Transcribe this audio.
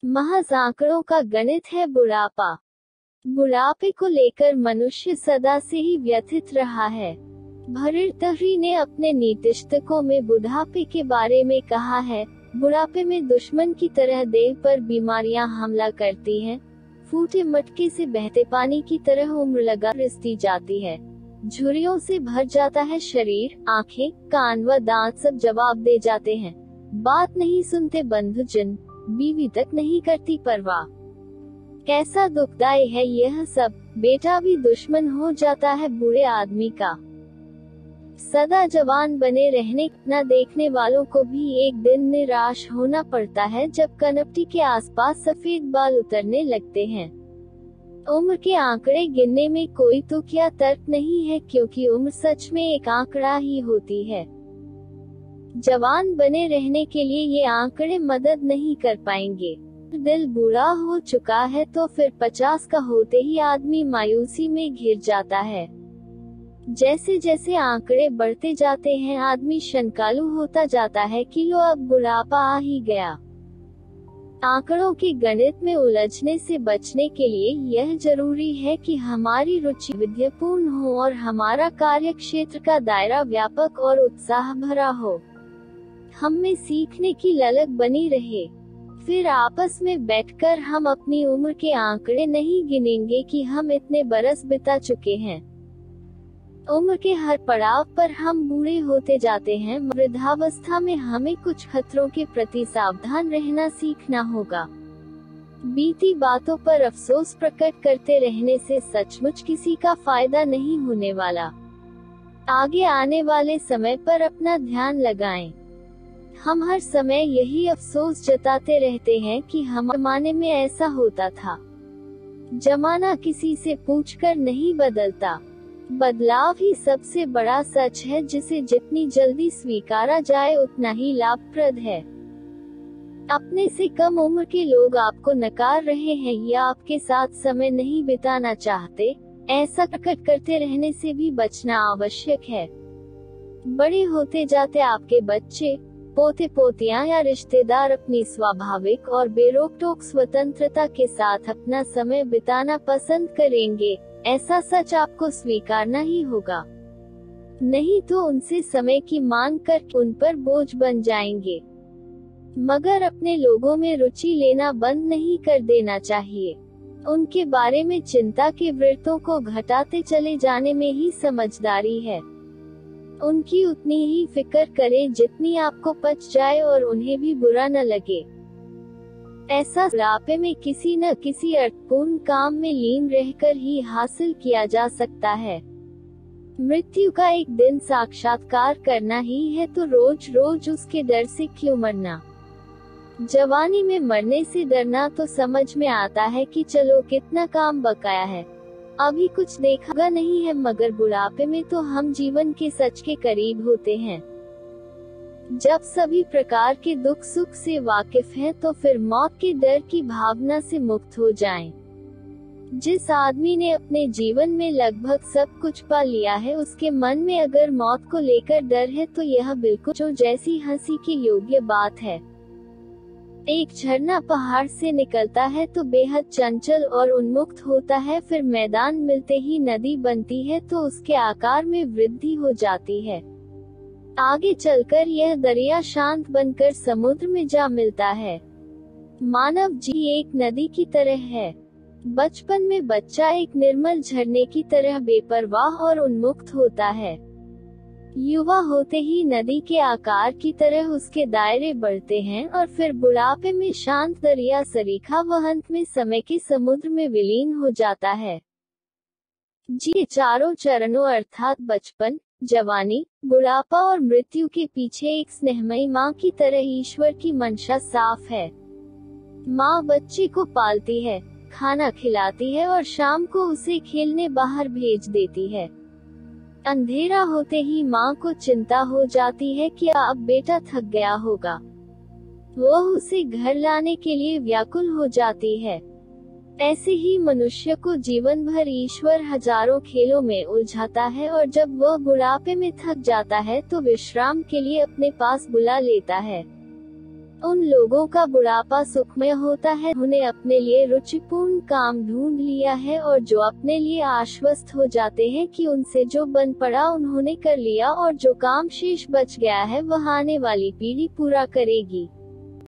महज आंकड़ों का गणित है बुढ़ापा। बुढ़ापे को लेकर मनुष्य सदा से ही व्यथित रहा है। भर्तृहरि ने अपने नीतिशतकों में बुढ़ापे के बारे में कहा है, बुढ़ापे में दुश्मन की तरह देह पर बीमारियां हमला करती हैं, फूटे मटके से बहते पानी की तरह उम्र लगा रिसती जाती है, झुर्रियों से भर जाता है शरीर, आंखें, कान व दांत सब जवाब दे जाते हैं, बात नहीं सुनते बंधुजन, बीवी तक नहीं करती परवाह। कैसा दुखदाई है यह सब, बेटा भी दुश्मन हो जाता है बूढ़े आदमी का। सदा जवान बने रहने न देखने वालों को भी एक दिन निराश होना पड़ता है जब कनपटी के आसपास सफेद बाल उतरने लगते हैं। उम्र के आंकड़े गिनने में कोई तुक या तर्क नहीं है, क्योंकि उम्र सच में एक आंकड़ा ही होती है। जवान बने रहने के लिए ये आंकड़े मदद नहीं कर पाएंगे। दिल बूढ़ा हो चुका है तो फिर 50 का होते ही आदमी मायूसी में घिर जाता है। जैसे जैसे आंकड़े बढ़ते जाते हैं आदमी शंकालु होता जाता है कि लो अब बुढ़ापा आ ही गया। आंकड़ों के गणित में उलझने से बचने के लिए यह जरूरी है कि हमारी रुचि विद्यापूर्ण हो और हमारा कार्य क्षेत्र का दायरा व्यापक और उत्साह भरा हो। हम में सीखने की ललक बनी रहे। फिर आपस में बैठकर हम अपनी उम्र के आंकड़े नहीं गिनेंगे कि हम इतने बरस बिता चुके हैं। उम्र के हर पड़ाव पर हम बूढ़े होते जाते हैं। वृद्धावस्था में हमें कुछ खतरों के प्रति सावधान रहना सीखना होगा। बीती बातों पर अफसोस प्रकट करते रहने से सचमुच किसी का फायदा नहीं होने वाला। आगे आने वाले समय पर अपना ध्यान लगाएं। हम हर समय यही अफसोस जताते रहते हैं कि हमारे जमाने में ऐसा होता था। जमाना किसी से पूछकर नहीं बदलता। बदलाव ही सबसे बड़ा सच है, जिसे जितनी जल्दी स्वीकारा जाए उतना ही लाभप्रद है। अपने से कम उम्र के लोग आपको नकार रहे हैं या आपके साथ समय नहीं बिताना चाहते, ऐसा प्रकट करते रहने से भी बचना आवश्यक है। बड़े होते जाते आपके बच्चे, पोते पोतियां या रिश्तेदार अपनी स्वाभाविक और बेरोक-टोक स्वतंत्रता के साथ अपना समय बिताना पसंद करेंगे। ऐसा सच आपको स्वीकारना ही होगा, नहीं तो उनसे समय की मांग कर उन पर बोझ बन जाएंगे। मगर अपने लोगों में रुचि लेना बंद नहीं कर देना चाहिए। उनके बारे में चिंता के वृत्तों को घटाते चले जाने में ही समझदारी है। उनकी उतनी ही फिक्र करें जितनी आपको पच जाए और उन्हें भी बुरा न लगे। ऐसा बुढ़ापे में किसी न किसी अर्थपूर्ण काम में लीन रहकर ही हासिल किया जा सकता है। मृत्यु का एक दिन साक्षात्कार करना ही है तो रोज रोज उसके डर से क्यों मरना। जवानी में मरने से डरना तो समझ में आता है कि चलो कितना काम बकाया है, अभी कुछ देखा नहीं है, मगर बुढ़ापे में तो हम जीवन के सच के करीब होते हैं। जब सभी प्रकार के दुख सुख से वाकिफ हैं तो फिर मौत के डर की भावना से मुक्त हो जाएं। जिस आदमी ने अपने जीवन में लगभग सब कुछ पा लिया है, उसके मन में अगर मौत को लेकर डर है तो यह बिल्कुल जो जैसी हंसी के योग्य बात है। एक झरना पहाड़ से निकलता है तो बेहद चंचल और उन्मुक्त होता है, फिर मैदान मिलते ही नदी बनती है तो उसके आकार में वृद्धि हो जाती है। आगे चलकर यह दरिया शांत बनकर समुद्र में जा मिलता है। मानव जी एक नदी की तरह है। बचपन में बच्चा एक निर्मल झरने की तरह बेपरवाह और उन्मुक्त होता है। युवा होते ही नदी के आकार की तरह उसके दायरे बढ़ते हैं और फिर बुढ़ापे में शांत दरिया सरीखा व अंत में समय के समुद्र में विलीन हो जाता है। जी चारों चरणों अर्थात बचपन, जवानी, बुढ़ापा और मृत्यु के पीछे एक स्नेहमयी माँ की तरह ईश्वर की मंशा साफ है। माँ बच्चे को पालती है, खाना खिलाती है और शाम को उसे खेलने बाहर भेज देती है। अंधेरा होते ही माँ को चिंता हो जाती है कि अब बेटा थक गया होगा। वह उसे घर लाने के लिए व्याकुल हो जाती है। ऐसे ही मनुष्य को जीवन भर ईश्वर हजारों खेलों में उलझाता है और जब वह बुढ़ापे में थक जाता है तो विश्राम के लिए अपने पास बुला लेता है। उन लोगों का बुढ़ापा सुखमय होता है उन्हें अपने लिए रुचिपूर्ण काम ढूंढ लिया है और जो अपने लिए आश्वस्त हो जाते हैं कि उनसे जो बन पड़ा उन्होंने कर लिया और जो काम शेष बच गया है वह आने वाली पीढ़ी पूरा करेगी।